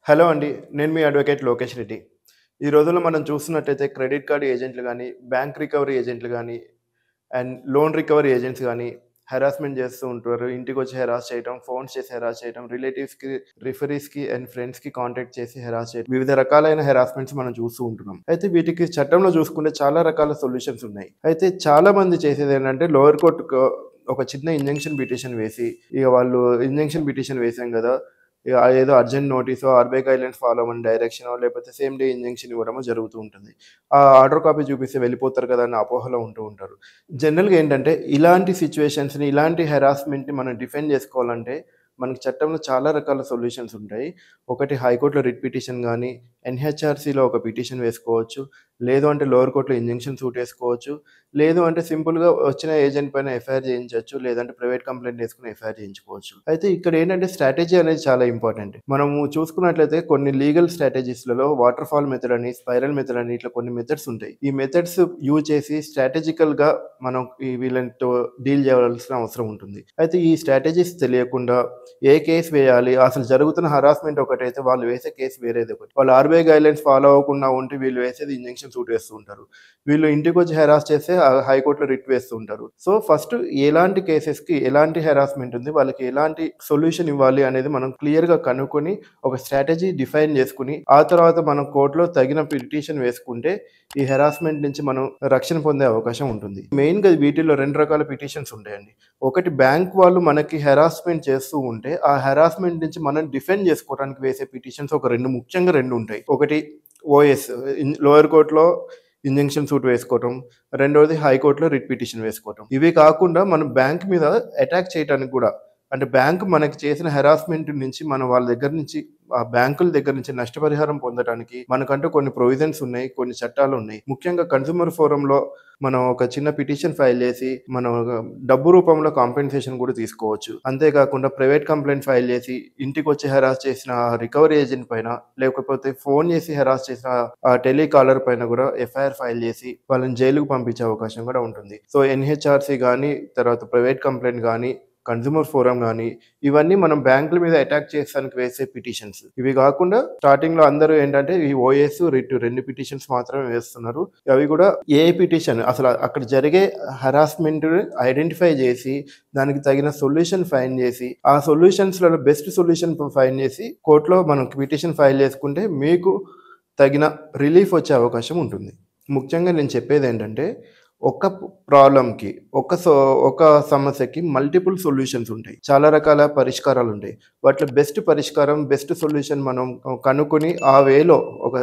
Hello అండి. నేను మీ advocate Lokesh Reddy. ఈ రోజుల్లో మనం చూస్తున్నట్టయితే క్రెడిట్ కార్డ్ ఏజెంట్లు గానీ, బ్యాంక్ రికవరీ ఏజెంట్లు గానీ, అండ్ లోన్ రికవరీ ఏజెంట్స్ గానీ హెరాస్మెంట్ చేస్తూ ఉంటారు. ఇంటికొచ్చి హెరాస్ చేయటం, ఫోన్స్ చేసి హెరాస్ చేయటం, రిలేటివ్స్‌కి, రిఫరీస్‌కి అండ్ ఫ్రెండ్స్‌కి కాంటాక్ట్ చేసి హెరాస్ చేయడం. వివిధ రకాలైన హెరాస్మెంట్స్ మనం చూస్తూ ఉంటున్నాం. అయితే వీటికి చట్టంలో చూసుకుంటే చాలా రకాల సొల్యూషన్స్ ఉన్నాయి. అయితే చాలా మంది చేసేదేంటంటే లోయర్ కోర్ట్‌కు ఒక చిన్న ఇంజంక్షన్ పిటిషన్ వేసి, ఇక వాళ్ళు ఇంజంక్షన్ పిటిషన్ వేసాం గదా! ఏదో అర్జెంట్ నోటీసో, ఆర్‌బీఐ గైడ్‌లైన్స్ ఫాలో అవ్వమని డైరెక్షనో, లేకపోతే సేమ్ డే ఇంజంక్షన్ ఇవ్వడమో జరుగుతూ ఉంటుంది. ఆ ఆర్డర్ కాపీ చూపిస్తే వెళ్ళిపోతారు కదా అన్న అపోహలో ఉంటూ ఉంటారు. జనరల్‌గా ఏంటంటే ఇలాంటి సిట్యుయేషన్స్‌ని, ఇలాంటి హెరాస్మెంట్‌ని మనం డిఫెండ్ చేసుకోవాలంటే మనకి చట్టంలో చాలా రకాల సొల్యూషన్స్ ఉంటాయి. ఒకటి హైకోర్ట్‌లో రిట్ పిటిషన్ గానీ, ఎన్‌హెచ్‌ఆర్‌సీలో ఒక పిటిషన్ వేసుకోవచ్చు. లేదు అంటే లోయర్ కోర్ట్‌లో ఇంజంక్షన్ సూట్ ఏసుకోవచ్చు. లేదు అంటే సింపుల్‌గా వచ్చిన ఏజెంట్ పైన ఎఫ్ఐఆర్ చేయించొచ్చు. లేదంటే ప్రైవేట్ కంప్లెయింట్ ఏసుకొని ఎఫ్ఐఆర్ చేయించుకోవచ్చు. అయితే ఇక్కడేంటంటే స్ట్రాటజీ అనేది చాలా ఇంపార్టెంట్. మనము చూసుకున్నట్లయితే కొన్ని లీగల్ స్ట్రాటజీస్‌లలో వాటర్ ఫాల్ మెథడ్ అని, స్పైరల్ మెథడ్ అని ఇట్లా కొన్ని మెథడ్స్ ఉంటాయి. ఈ మెథడ్స్ యూజ్ చేసి స్ట్రాటజికల్‌గా మనం వీళ్ళతో డీల్ చేయాల్సిన అవసరం ఉంటుంది. అయితే ఈ స్ట్రాటజీస్ తెలియకుండా ఏ కేస్ వేయాలి, అసలు జరుగుతున్న హరాస్మెంట్ ఒకటైతే వాళ్ళు వేసే కేసు వేరేది ఒకటి. వాళ్ళు ఆర్‌బీఐ గైడ్‌లైన్స్ ఫాలో అవ్వకుండా ఉంటే వీళ్ళు వేసేది ఇంజంక్షన్ సూట్ వేస్తూ ఉంటారు. వీళ్ళు ఇంటికొచ్చి హెరాస్ చేస్తే హైకోర్ట్‌లో రిట్ వేస్తూ ఉంటారు. సో, ఫస్ట్ ఎలాంటి కేసెస్‌కి ఎలాంటి హెరాస్మెంట్ ఉంది, వాళ్ళకి ఎలాంటి సొల్యూషన్ ఇవ్వాలి అనేది మనం క్లియర్‌గా కనుక్కొని ఒక స్ట్రాటజీ డిఫైన్ చేసుకొని, ఆ తర్వాత మనం కోర్ట్‌లో తగిన పిటిషన్ వేసుకుంటే ఈ హెరాస్మెంట్ నుంచి మనం రక్షణ పొందే అవకాశం ఉంటుంది. మెయిన్‌గా వీటిల్లో 2 రకాల పిటిషన్స్ ఉంటాయండి. ఒకటి బ్యాంక్ వాళ్ళు మనకి హెరాస్మెంట్ చేస్తూ ఉంటే, ఆ హెరాస్మెంట్ నుంచి మనం డిఫెండ్ చేసుకోవడానికి వేసే పిటిషన్స్ ఒక 2 ముఖ్యంగా 2 ఉంటాయి. ఒకటి ఓఎస్ లోయర్ కోర్ట్‌లో ఇంజంక్షన్ సూట్ వేసుకోవటం. రెండోది హైకోర్ట్‌లో రిట్ పిటిషన్ వేసుకోవటం. ఇవి కాకుండా మనం బ్యాంక్ మీద అటాక్ చేయటానికి గూడా అంటే బ్యాంక్ మనకి చేసిన హెరాస్మెంట్ నుంచి మనం వాళ్ళ దగ్గర నుంచి ఆ బ్యాంకుల దగ్గర నుంచి నష్టపరిహారం పొందడానికి మనకంటూ కొన్ని ప్రొవిజన్స్ ఉన్నాయి. కొన్ని చట్టాలున్నాయి. ముఖ్యంగా కన్స్యూమర్ ఫోరంలో మనం ఒక చిన్న పిటిషన్ ఫైల్ చేసి మనం డబ్బు రూపంలో కాంపెన్సేషన్ కూడా తీసుకోవచ్చు. అంతేకాకుండా ప్రైవేట్ కంప్లెయింట్ ఫైల్ చేసి ఇంటికొచ్చి హెరాస్ చేసిన రికవరీ ఏజెంట్ పైన, లేకపోతే ఫోన్ చేసి హెరాస్ చేసిన ఆ టెలికాలర్ పైన కూడా ఎఫ్ఐఆర్ ఫైల్ చేసి వాళ్ళని జైలుకు పంపించే అవకాశం కూడా ఉంటుంది. సో, ఎన్‌హెచ్‌ఆర్‌సీ గానీ, తర్వాత ప్రైవేట్ కంప్లెయింట్ గానీ, కన్స్యూమర్ ఫోరం గానీ, ఇవన్నీ మనం బ్యాంకుల మీద అటాక్ చేసానికి వేసే పిటిషన్స్. ఇవి కాకుండా స్టార్టింగ్‌లో అందరూ ఏంటంటే ఈ ఓఎస్, రిట్ 2 పిటిషన్స్ మాత్రమే వేస్తున్నారు. అవి కూడా ఏ పిటిషన్ అసలు అక్కడ జరిగే హరాస్మెంట్‌ని ఐడెంటిఫై చేసి, దానికి తగిన సొల్యూషన్ ఫైండ్ చేసి, ఆ సొల్యూషన్స్‌లలో బెస్ట్ సొల్యూషన్ ఫైండ్ చేసి కోర్ట్‌లో మనం పిటిషన్ ఫైల్ చేసుకుంటే మీకు తగిన రిలీఫ్ వచ్చే అవకాశం ఉంటుంది. ముఖ్యంగా నేను చెప్పేదేంటంటే ఒక ప్రాబ్లమ్‌కి, ఒక సమస్యకి మల్టిపుల్ సొల్యూషన్స్ ఉంటాయి. చాలా రకాల పరిష్కారాలుంటాయి. వాటిలో బెస్ట్ పరిష్కారం, బెస్ట్ సొల్యూషన్ మనం కనుక్కొని ఆ వేలో ఒక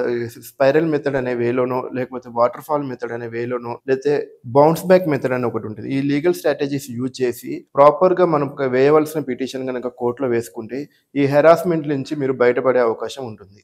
స్పైరల్ మెథడ్ అనే వేలోనో, లేకపోతే వాటర్ ఫాల్ మెథడ్ అనే వేలోనో, లేతే బౌన్స్ బ్యాక్ మెథడ్ అని ఒకటుంటది. ఈ లీగల్ స్ట్రాటజీస్ యూజ్ చేసి ప్రాపర్‌గా మనం వేయవలసిన పిటిషన్ గనక కోర్ట్‌లో వేసుకుంటే ఈ హెరాస్మెంట్ నుంచి మీరు బయటపడే అవకాశం ఉంటుంది.